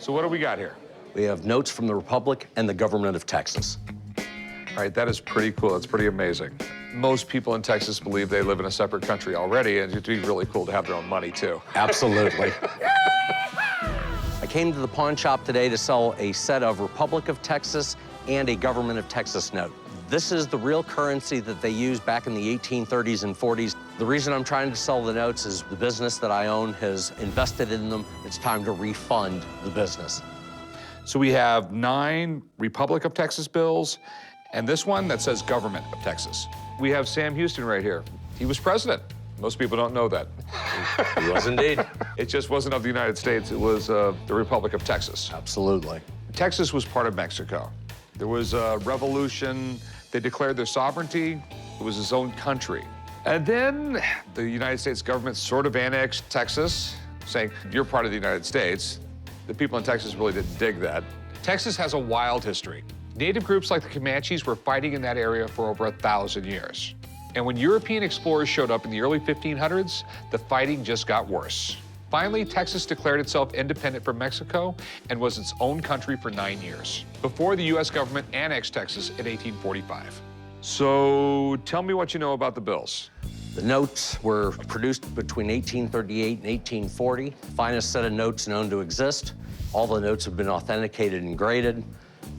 So what do we got here? We have notes from the Republic and the government of Texas. All right, that is pretty cool. That's pretty amazing. Most people in Texas believe they live in a separate country already, and it'd be really cool to have their own money, too. Absolutely. I came to the pawn shop today to sell a set of Republic of Texas and a government of Texas note. This is the real currency that they used back in the 1830s and 40s. The reason I'm trying to sell the notes is the business that I own has invested in them. It's time to refund the business. So we have 9 Republic of Texas bills, and this one that says Government of Texas. We have Sam Houston right here. He was president. Most people don't know that. He was indeed. It just wasn't of the United States, it was the Republic of Texas. Absolutely. Texas was part of Mexico. There was a revolution. They declared their sovereignty. It was its own country. And then the United States government sort of annexed Texas, saying, you're part of the United States. The people in Texas really didn't dig that. Texas has a wild history. Native groups like the Comanches were fighting in that area for over 1,000 years. And when European explorers showed up in the early 1500s, the fighting just got worse. Finally, Texas declared itself independent from Mexico and was its own country for 9 years, before the U.S. government annexed Texas in 1845. So tell me what you know about the bills. The notes were produced between 1838 and 1840. Finest set of notes known to exist. All the notes have been authenticated and graded,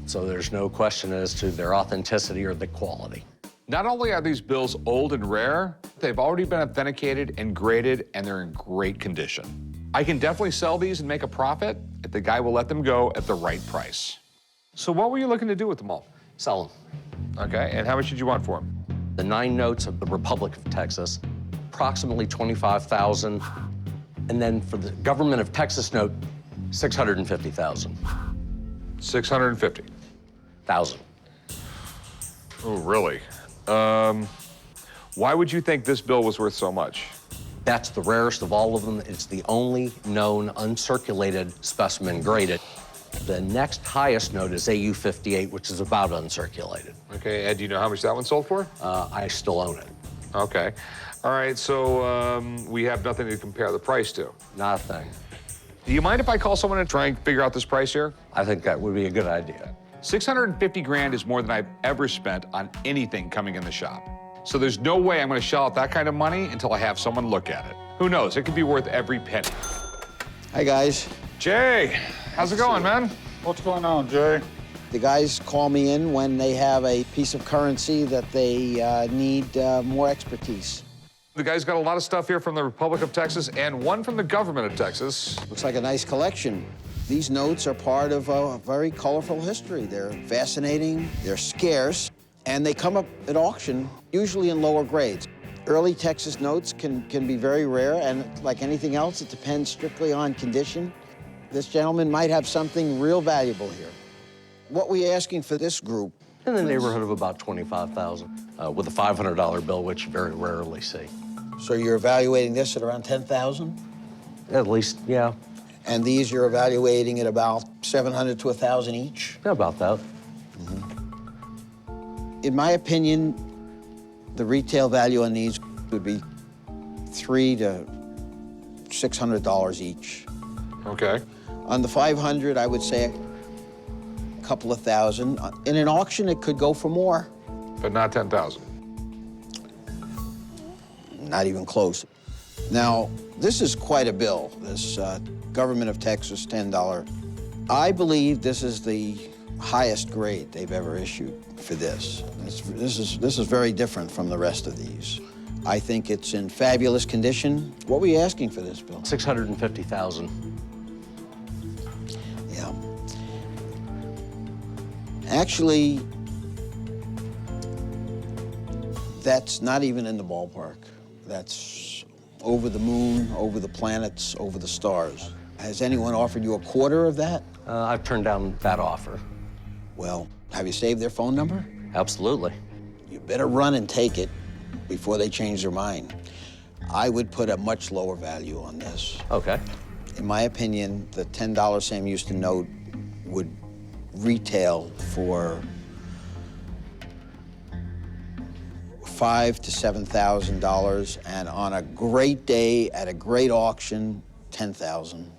so there's no question as to their authenticity or the quality. Not only are these bills old and rare, they've already been authenticated and graded, and they're in great condition. I can definitely sell these and make a profit if the guy will let them go at the right price. So what were you looking to do with them all? Sell them. Okay, and how much did you want for them? The 9 notes of the Republic of Texas, approximately $25,000, and then for the government of Texas note, $650,000. 650. Thousand. Oh, really? Why would you think this bill was worth so much? That's the rarest of all of them. It's the only known uncirculated specimen graded. The next highest note is AU-58, which is about uncirculated. Okay, Ed, do you know how much that one sold for? I still own it. Okay. All right, so we have nothing to compare the price to. Not a thing. Do you mind if I call someone and try and figure out this price here? I think that would be a good idea. 650 grand is more than I've ever spent on anything coming in the shop. So there's no way I'm gonna shell out that kind of money until I have someone look at it. Who knows, it could be worth every penny. Hi, guys. Jay, how's it going, man? What's going on, Jay? The guys call me in when they have a piece of currency that they need more expertise. The guy's got a lot of stuff here from the Republic of Texas and one from the government of Texas. Looks like a nice collection. These notes are part of a very colorful history. They're fascinating, they're scarce, and they come up at auction, usually in lower grades. Early Texas notes can be very rare, and like anything else, it depends strictly on condition. This gentleman might have something real valuable here. What we asking for this group? In the neighborhood of about $25,000, with a $500 bill, which you very rarely see. So you're evaluating this at around 10,000? At least, yeah. And these you're evaluating at about 700 to 1,000 each? Yeah, about that. In my opinion, the retail value on these would be $300 to $600 each. Okay. On the 500, I would say a couple of thousand. In an auction, it could go for more. But not 10,000. Not even close. Now, this is quite a bill, this Government of Texas $10. I believe this is the highest grade they've ever issued for this. This is very different from the rest of these. I think it's in fabulous condition. What were you asking for this bill? $650,000. Yeah. Actually, that's not even in the ballpark. That's over the moon, over the planets, over the stars. Has anyone offered you a quarter of that? I've turned down that offer. Well, have you saved their phone number? Absolutely. You better run and take it before they change their mind. I would put a much lower value on this. Okay. In my opinion, the $10 Sam Houston note would retail for $5,000 to $7,000, and on a great day at a great auction, $10,000.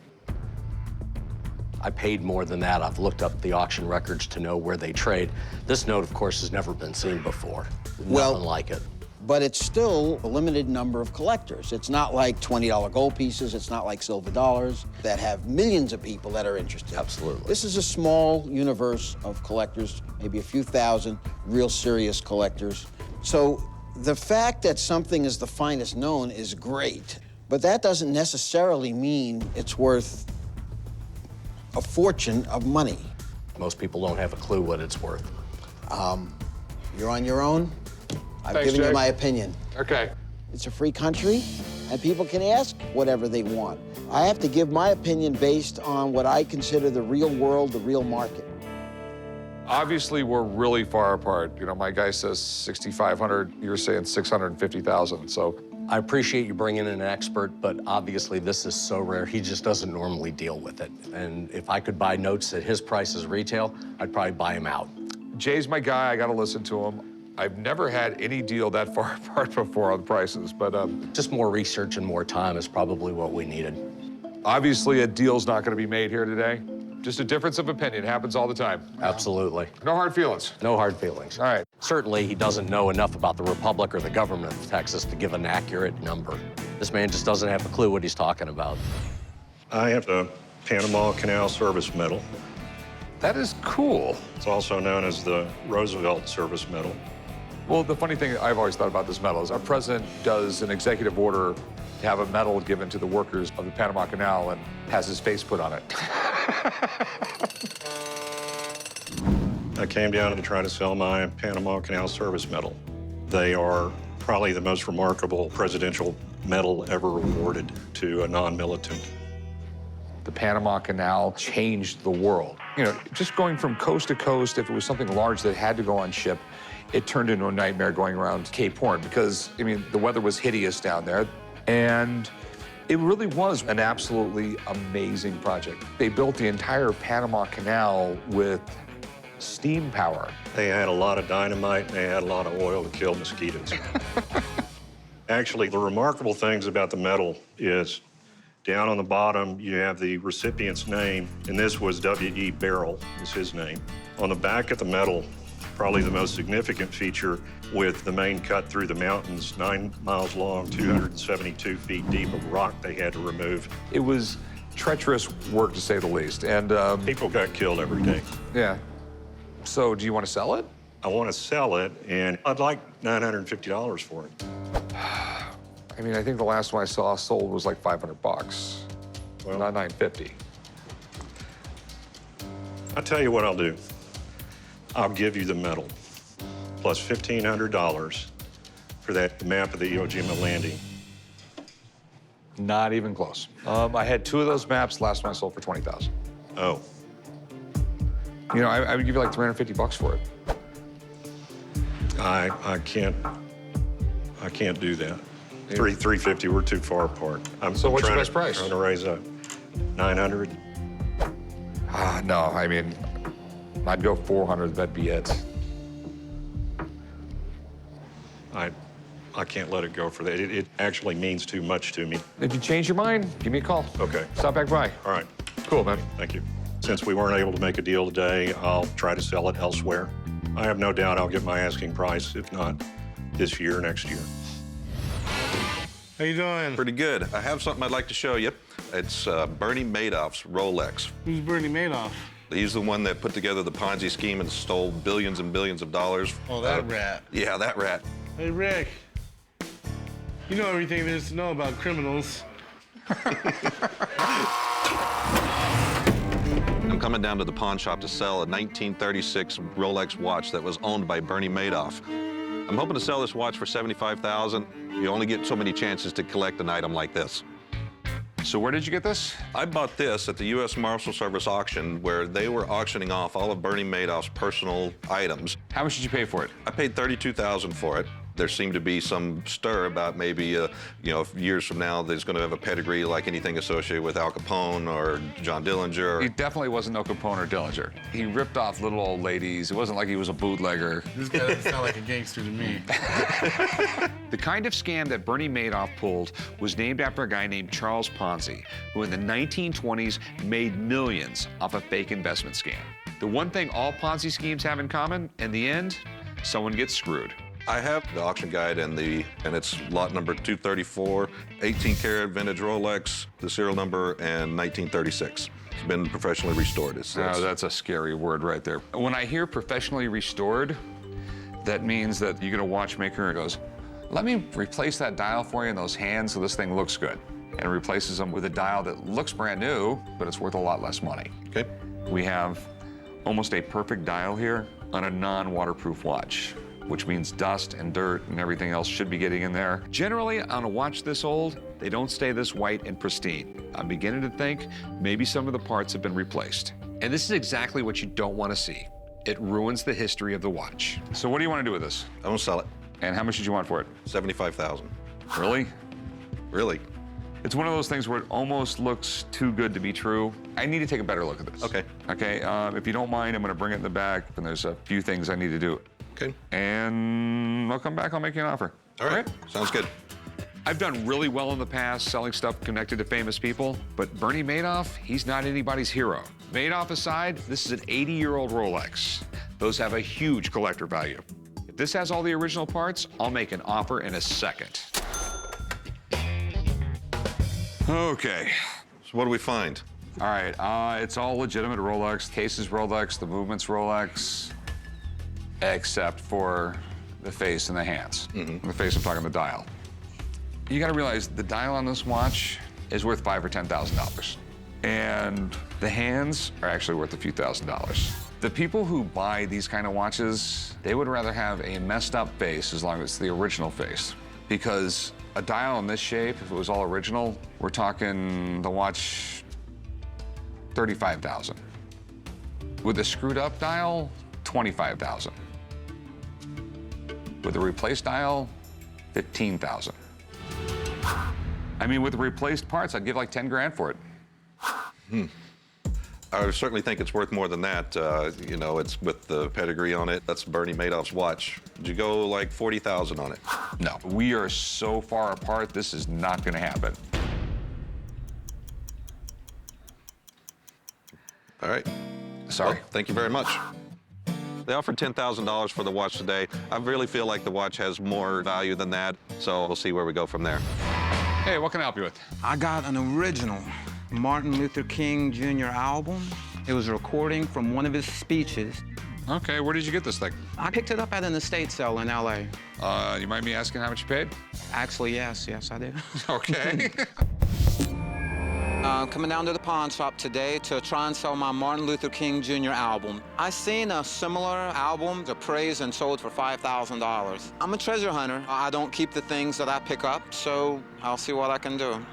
I paid more than that. I've looked up the auction records to know where they trade. This note, of course, has never been seen before. Well, Nothing like it. But it's still a limited number of collectors. It's not like $20 gold pieces. It's not like silver dollars that have millions of people that are interested. Absolutely. This is a small universe of collectors, maybe a few thousand real serious collectors. So the fact that something is the finest known is great, but that doesn't necessarily mean it's worth a fortune of money. Most people don't have a clue what it's worth. You're on your own. I've Thanks, given you Jake. my opinion. Okay. It's a free country, and people can ask whatever they want. I have to give my opinion based on what I consider the real world, the real market. Obviously, we're really far apart. You know, my guy says 6,500, you're saying 650,000, so. I appreciate you bringing in an expert, but obviously this is so rare, he just doesn't normally deal with it. And if I could buy notes at his prices retail, I'd probably buy him out. Jay's my guy, I gotta listen to him. I've never had any deal that far apart before on prices, but Just more research and more time is probably what we needed. obviously a deal's not gonna be made here today. Just a difference of opinion, happens all the time. Absolutely. No hard feelings. No hard feelings. All right. Certainly, he doesn't know enough about the Republic or the government of Texas to give an accurate number. This man just doesn't have a clue what he's talking about. I have the Panama Canal Service Medal. That is cool. It's also known as the Roosevelt Service Medal. Well, the funny thing I've always thought about this medal is our president does an executive order to have a medal given to the workers of the Panama Canal and has his face put on it. I came down to try to sell my Panama Canal Service Medal. They are probably the most remarkable presidential medal ever awarded to a non-militant. The Panama Canal changed the world. You know, just going from coast to coast, if it was something large that had to go on ship, it turned into a nightmare going around Cape Horn because, I mean, the weather was hideous down there. And it really was an absolutely amazing project. They built the entire Panama Canal with steam power. They had a lot of dynamite and they had a lot of oil to kill mosquitoes. Actually, the remarkable things about the medal is down on the bottom, you have the recipient's name, and this was W.E. Barrell, is his name. On the back of the medal, probably the most significant feature with the main cut through the mountains, 9 miles long, 272 feet deep of rock they had to remove. It was treacherous work, to say the least. And People got killed every day. yeah. So do you want to sell it? I want to sell it, and I'd like $950 for it. I mean, I think the last one I saw sold was like $500. Well, Not $950. I'll tell you what I'll do. I'll give you the medal, plus $1,500 for that map of the Iwo Jima landing. Not even close. I had 2 of those maps. Last one I sold for $20,000. Oh, You know, I would give you like $350 for it. I can't do that. $350, we're too far apart. So what's your best price? Trying to raise up 900. No, I mean, I'd go 400. That'd be it. I can't let it go for that. It actually means too much to me. If you change your mind, give me a call. Okay. Stop back by. All right, Cool, man. thank you. Since we weren't able to make a deal today, I'll try to sell it elsewhere. I have no doubt I'll get my asking price, if not this year, next year. How you doing? Pretty good. I have something I'd like to show you. It's Bernie Madoff's Rolex. Who's Bernie Madoff? He's the one that put together the Ponzi scheme and stole billions and billions of dollars. Oh, that rat. Yeah, that rat. Hey, Rick. You know everything there is to know about criminals. I'm coming down to the pawn shop to sell a 1936 Rolex watch that was owned by Bernie Madoff. I'm hoping to sell this watch for $75,000. You only get so many chances to collect an item like this. So where did you get this? I bought this at the U.S. Marshal Service auction where they were auctioning off all of Bernie Madoff's personal items. How much did you pay for it? I paid $32,000 for it. There seemed to be some stir about maybe, you know, years from now, there's going to have a pedigree like anything associated with Al Capone or John Dillinger. He definitely wasn't no Capone or Dillinger. He ripped off little old ladies. It wasn't like he was a bootlegger. This guy doesn't sound like a gangster to me. The kind of scam that Bernie Madoff pulled was named after a guy named Charles Ponzi, who in the 1920s made millions off a fake investment scam. The one thing all Ponzi schemes have in common, in the end, someone gets screwed. I have the auction guide and it's lot number 234, 18-karat vintage Rolex, the serial number, and 1936. It's been professionally restored. Oh, that's a scary word right there. When I hear professionally restored, that means that you get a watchmaker who goes, let me replace that dial for you in those hands so this thing looks good. And replaces them with a dial that looks brand new, but it's worth a lot less money. Okay. We have almost a perfect dial here on a non-waterproof watch, which means dust and dirt and everything else should be getting in there. Generally, on a watch this old, they don't stay this white and pristine. I'm beginning to think maybe some of the parts have been replaced. And this is exactly what you don't want to see. It ruins the history of the watch. So what do you want to do with this? I'm gonna sell it. And how much did you want for it? $75,000. Really? Really? It's one of those things where it almost looks too good to be true. I need to take a better look at this. Okay. Okay, if you don't mind, I'm gonna bring it in the back, and there's a few things I need to do. Okay. And I'll come back, I'll make you an offer. All right. Sounds good. I've done really well in the past selling stuff connected to famous people, but Bernie Madoff, he's not anybody's hero. Madoff aside, this is an 80-year-old Rolex. Those have a huge collector value. If this has all the original parts, I'll make an offer in a second. Okay. So what do we find? All right, it's all legitimate Rolex. Case is Rolex, the movement's Rolex, except for the face and the hands. The face, I'm talking the dial. You gotta realize the dial on this watch is worth $5,000 or $10,000. And the hands are actually worth a few $1,000s. The people who buy these kind of watches, they would rather have a messed up face as long as it's the original face. Because a dial in this shape, if it was all original, we're talking the watch, $35,000. With a screwed up dial, $25,000. With a replaced dial, $15,000. I mean, with the replaced parts, I'd give like 10 grand for it. I certainly think it's worth more than that. You know, it's with the pedigree on it. That's Bernie Madoff's watch. Did you go like 40,000 on it? No, we are so far apart, this is not gonna happen. All right. Sorry. Well, thank you very much. They offered $10,000 for the watch today. I really feel like the watch has more value than that, so we'll see where we go from there. Hey, what can I help you with? I got an original Martin Luther King Jr. album. It was a recording from one of his speeches. Okay, where did you get this thing? I picked it up at an estate sale in LA. You mind me asking how much you paid? Actually, yes, I did. Okay. Coming down to the pawn shop today to try and sell my Martin Luther King Jr. album. I seen a similar album appraised and sold for $5,000. I'm a treasure hunter. I don't keep the things that I pick up, so I'll see what I can do.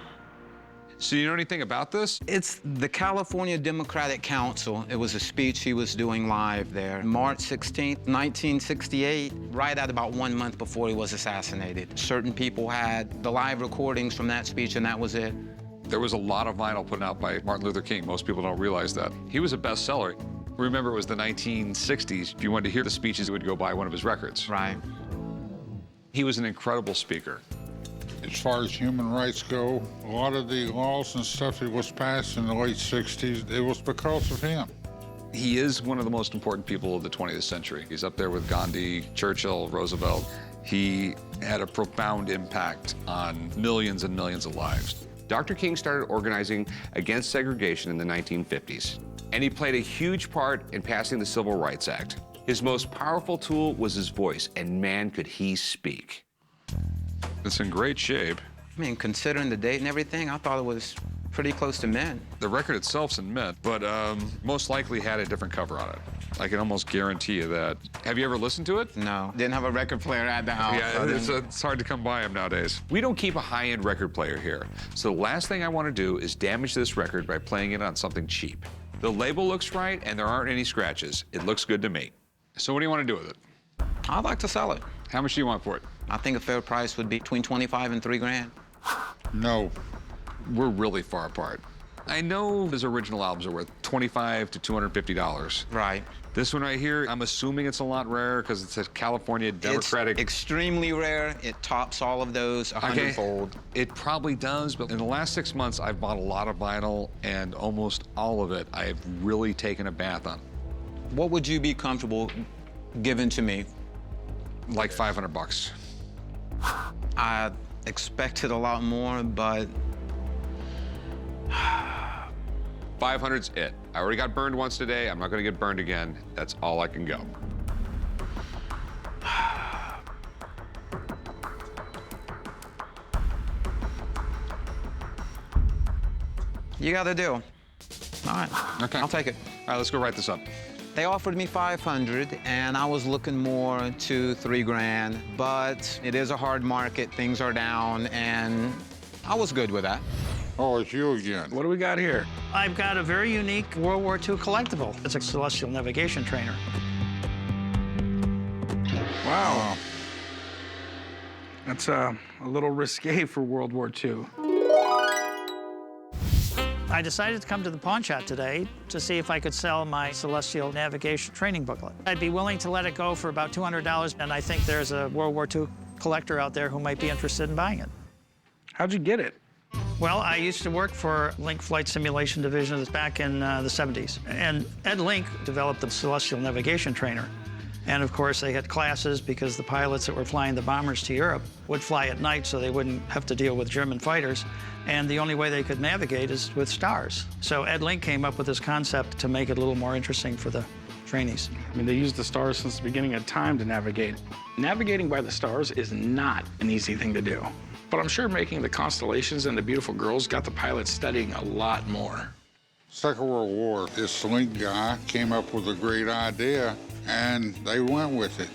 So you know anything about this? It's the California Democratic Council. It was a speech he was doing live there. March 16th, 1968, right at about 1 month before he was assassinated. Certain people had the live recordings from that speech, and that was it. There was a lot of vinyl put out by Martin Luther King. Most people don't realize that. He was a bestseller. Remember, it was the 1960s. If you wanted to hear the speeches, you would go buy one of his records. Right. He was an incredible speaker. As far as human rights go, a lot of the laws and stuff that was passed in the late 60s, it was because of him. He is one of the most important people of the 20th century. He's up there with Gandhi, Churchill, Roosevelt. He had a profound impact on millions and millions of lives. Dr. King started organizing against segregation in the 1950s, and he played a huge part in passing the Civil Rights Act. His most powerful tool was his voice, and man, could he speak. It's in great shape. I mean, considering the date and everything, I thought it was pretty close to mint. The record itself's in mint, but most likely had a different cover on it. I can almost guarantee you that. Have you ever listened to it? No, didn't have a record player at the house. Yeah, it's hard to come by them nowadays. We don't keep a high-end record player here, so the last thing I want to do is damage this record by playing it on something cheap. The label looks right, and there aren't any scratches. It looks good to me. So what do you want to do with it? I'd like to sell it. How much do you want for it? I think a fair price would be between 25 and 3 grand. No. We're really far apart. I know his original albums are worth $25 to $250. Right. This one right here, I'm assuming it's a lot rarer because it's a California Democratic. It's extremely rare. It tops all of those 100-fold. It probably does, but in the last 6 months, I've bought a lot of vinyl, and almost all of it I've really taken a bath on. What would you be comfortable giving to me? Like $500. I expected a lot more, but 500's it. I already got burned once today. I'm not gonna get burned again. That's all I can go. you got a deal. All right. Okay. I'll take it. All right, let's go write this up. They offered me 500, and I was looking more to 3 grand, but it is a hard market. Things are down, and I was good with that. Oh, it's you again. What do we got here? I've got a very unique World War II collectible. It's a celestial navigation trainer. Wow. That's a little risque for World War II. I decided to come to the pawn shop today to see if I could sell my celestial navigation training booklet. I'd be willing to let it go for about $200, and I think there's a World War II collector out there who might be interested in buying it. How'd you get it? Well, I used to work for Link Flight Simulation Division back in the 70s. And Ed Link developed the celestial navigation trainer. And of course, they had classes because the pilots that were flying the bombers to Europe would fly at night so they wouldn't have to deal with German fighters. And the only way they could navigate is with stars. So Ed Link came up with this concept to make it a little more interesting for the trainees. I mean, they used the stars since the beginning of time to navigate. Navigating by the stars is not an easy thing to do. But I'm sure making the constellations and the beautiful girls got the pilots studying a lot more. Second World War, this Link guy came up with a great idea, and they went with it.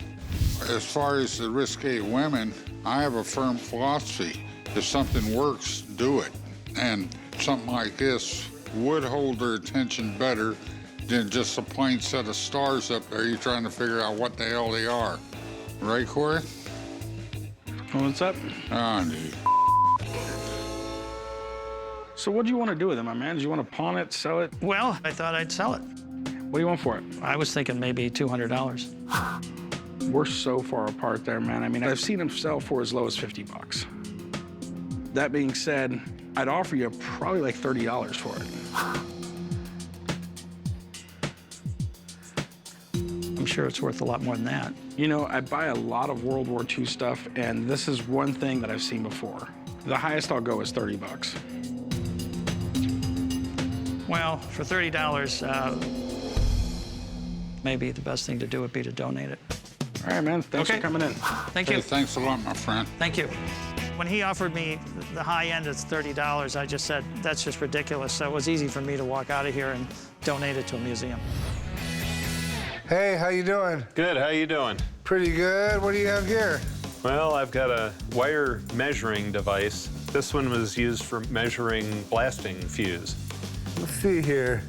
As far as the risque women, I have a firm philosophy. If something works, do it. And something like this would hold their attention better than just a plain set of stars up there you're trying to figure out what the hell they are. Right, Corey? What's up? Ah, dude. So what do you want to do with it, my man? Do you want to pawn it, sell it? Well, I thought I'd sell it. What do you want for it? I was thinking maybe $200. We're so far apart there, man. I mean, I've seen them sell for as low as 50 bucks. That being said, I'd offer you probably like $30 for it. I'm sure it's worth a lot more than that. You know, I buy a lot of World War II stuff, and this is one thing that I've seen before. The highest I'll go is 30 bucks. Well, for $30, maybe the best thing to do would be to donate it. All right, man. Thanks for coming in. Thank Hey, you. thanks a lot, my friend. Thank you. When he offered me the high end at $30, I just said, that's just ridiculous. So it was easy for me to walk out of here and donate it to a museum. Hey, how you doing? Good, how you doing? Pretty good. What do you have here? Well, I've got a wire measuring device. This one was used for measuring blasting fuse. Let's see here.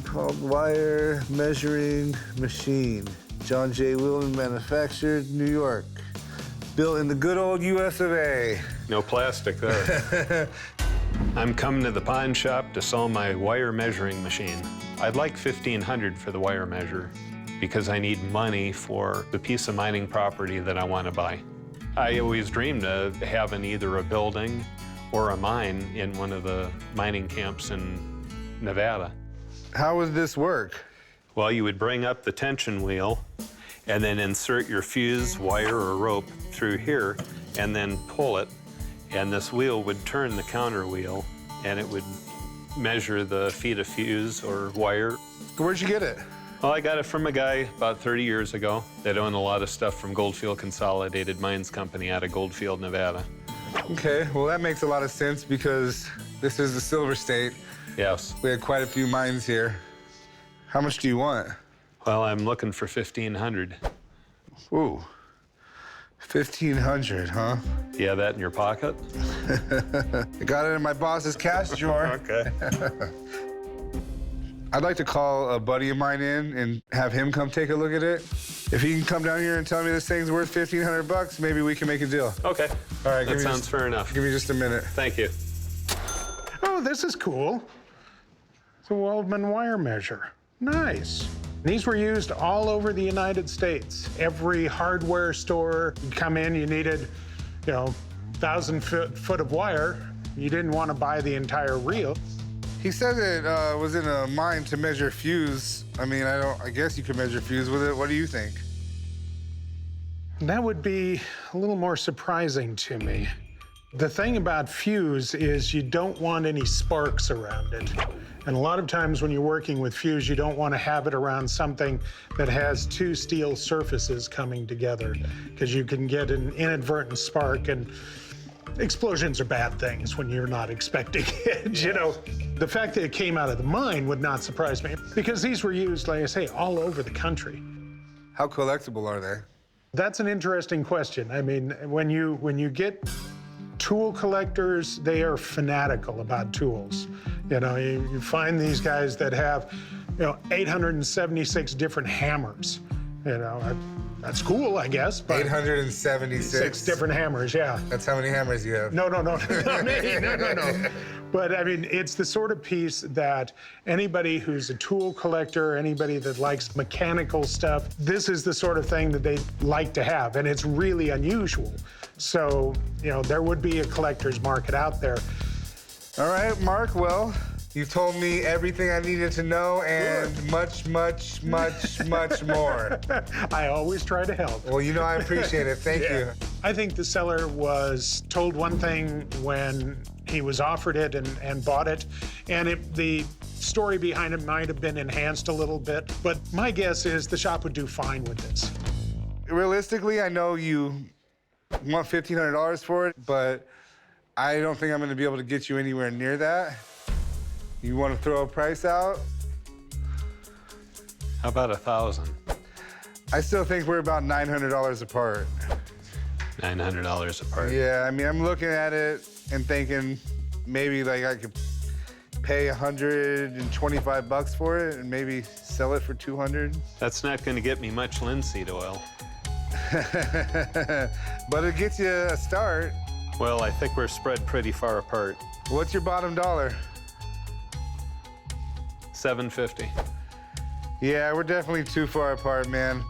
Called wire measuring machine. John J. Whelan manufactured, New York. Built in the good old US of A. No plastic there. I'm coming to the pawn shop to sell my wire measuring machine. I'd like $1,500 for the wire measure because I need money for the piece of mining property that I want to buy. I always dreamed of having either a building or a mine in one of the mining camps in Nevada. How would this work? Well, you would bring up the tension wheel and then insert your fuse, wire, or rope through here and then pull it. And this wheel would turn the counter wheel and it would measure the feet of fuse or wire. Where'd you get it? Well, I got it from a guy about 30 years ago that owned a lot of stuff from Goldfield Consolidated Mines Company out of Goldfield, Nevada. Okay, well that makes a lot of sense because this is the Silver State. Yes. We had quite a few mines here. How much do you want? Well, I'm looking for $1,500. Ooh, 1,500, huh? You have that in your pocket? I got it in my boss's cash drawer. Okay. I'd like to call a buddy of mine in and have him come take a look at it. If you can come down here and tell me this thing's worth 1,500 bucks, maybe we can make a deal. Okay. All right, that sounds fair enough. Give me just a minute. Thank you. Oh, this is cool. It's a Waldman wire measure. Nice. These were used all over the United States. Every hardware store, you come in, you needed, 1,000 foot of wire. You didn't want to buy the entire reel. He said it was in a mine to measure fuse. I mean, I guess you could measure fuse with it. What do you think? That would be a little more surprising to me. The thing about fuse is you don't want any sparks around it. And a lot of times when you're working with fuse, you don't want to have it around something that has two steel surfaces coming together, because you can get an inadvertent spark, and explosions are bad things when you're not expecting it. The fact that it came out of the mine would not surprise me, because these were used, like I say, all over the country. How collectible are they? That's an interesting question. I mean, when you get tool collectors, they are fanatical about tools. You find these guys that have, 876 different hammers. That's cool, I guess. But 876. different hammers, yeah. That's how many hammers you have. No, not me. No. But I mean, it's the sort of piece that anybody who's a tool collector, anybody that likes mechanical stuff, this is the sort of thing that they like to have, and it's really unusual. So, there would be a collector's market out there. All right, Mark, well, you've told me everything I needed to know and much, much, much, much more. I always try to help. Well, I appreciate it. Thank you. I think the seller was told one thing when he was offered it and bought it, and the story behind it might have been enhanced a little bit, but my guess is the shop would do fine with this. Realistically, I know you want $1,500 for it, but I don't think I'm going to be able to get you anywhere near that. You want to throw a price out? How about 1,000? I still think we're about $900 apart. $900 apart. Yeah, I mean, I'm looking at it and thinking maybe I could pay 125 bucks for it and maybe sell it for 200. That's not going to get me much linseed oil. But it gets you a start. Well, I think we're spread pretty far apart. What's your bottom dollar? $750. Yeah, we're definitely too far apart, man.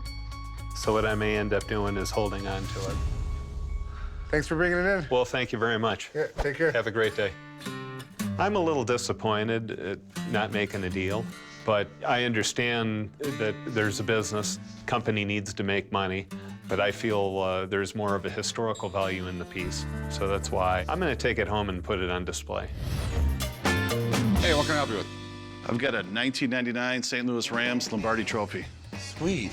So what I may end up doing is holding on to it. Thanks for bringing it in. Well, thank you very much. Yeah, take care. Have a great day. I'm a little disappointed at not making a deal, but I understand that there's a business, company needs to make money, but I feel there's more of a historical value in the piece. So that's why I'm going to take it home and put it on display. Hey, what can I help you with? I've got a 1999 St. Louis Rams Lombardi Trophy. Sweet.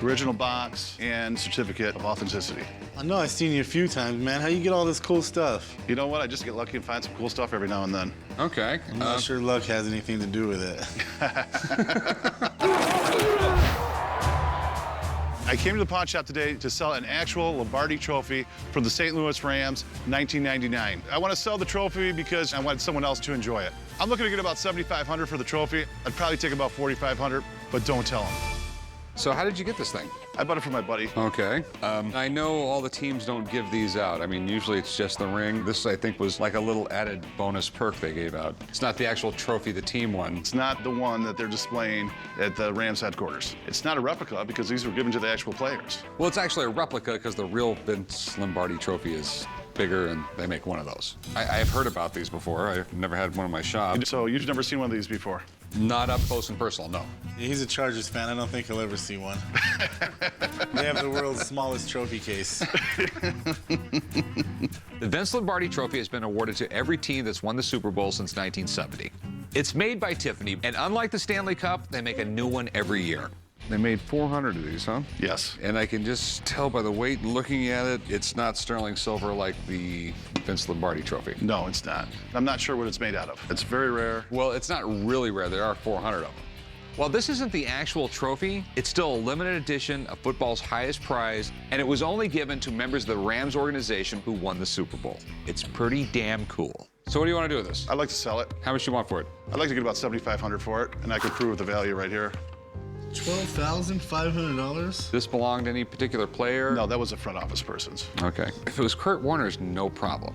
Original box and certificate of authenticity. I know I've seen you a few times, man. How you get all this cool stuff? You know what? I just get lucky and find some cool stuff every now and then. Okay. I'm not sure luck has anything to do with it. I came to the pawn shop today to sell an actual Lombardi trophy from the St. Louis Rams, 1999. I want to sell the trophy because I want someone else to enjoy it. I'm looking to get about $7,500 for the trophy. I'd probably take about $4,500, but don't tell him. So how did you get this thing? I bought it from my buddy. Okay. I know all the teams don't give these out. I mean, usually it's just the ring. This, I think, was like a little added bonus perk they gave out. It's not the actual trophy the team won. It's not the one that they're displaying at the Rams headquarters. It's not a replica because these were given to the actual players. Well, it's actually a replica because the real Vince Lombardi trophy is bigger, and they make one of those. I've heard about these before. I've never had one in my shop. So you've never seen one of these before? Not up close and personal, no. Yeah, he's a Chargers fan. I don't think he'll ever see one. They have the world's smallest trophy case. The Vince Lombardi Trophy has been awarded to every team that's won the Super Bowl since 1970. It's made by Tiffany, and unlike the Stanley Cup, they make a new one every year. They made 400 of these, huh? Yes. And I can just tell by the weight and looking at it, it's not sterling silver like the Vince Lombardi Trophy. No, it's not. I'm not sure what it's made out of. It's very rare. Well, it's not really rare. There are 400 of them. While this isn't the actual trophy, it's still a limited edition of football's highest prize, and it was only given to members of the Rams organization who won the Super Bowl. It's pretty damn cool. So what do you want to do with this? I'd like to sell it. How much do you want for it? I'd like to get about $7,500 for it, and I could prove the value right here. $12,500? This belonged to any particular player? No, that was a front office person's. Okay. If it was Kurt Warner's, no problem.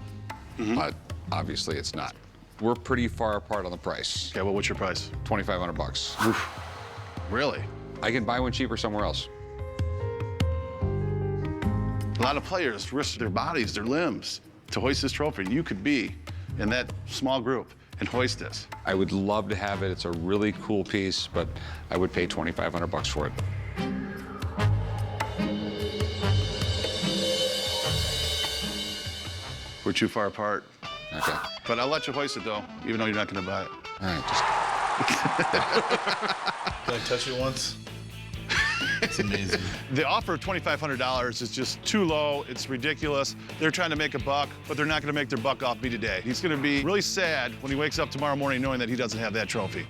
But obviously it's not. We're pretty far apart on the price. Okay, well, what's your price? $2,500. Oof. Really? I can buy one cheaper somewhere else. A lot of players risk their bodies, their limbs to hoist this trophy. You could be in that small group and hoist this. I would love to have it. It's a really cool piece, but I would pay $2,500 for it. We're too far apart. Okay. But I'll let you hoist it, though, even though you're not going to buy it. All right, just... Can I touch it once? It's amazing. The offer of $2,500 is just too low. It's ridiculous. They're trying to make a buck, but they're not going to make their buck off me today. He's going to be really sad when he wakes up tomorrow morning knowing that he doesn't have that trophy.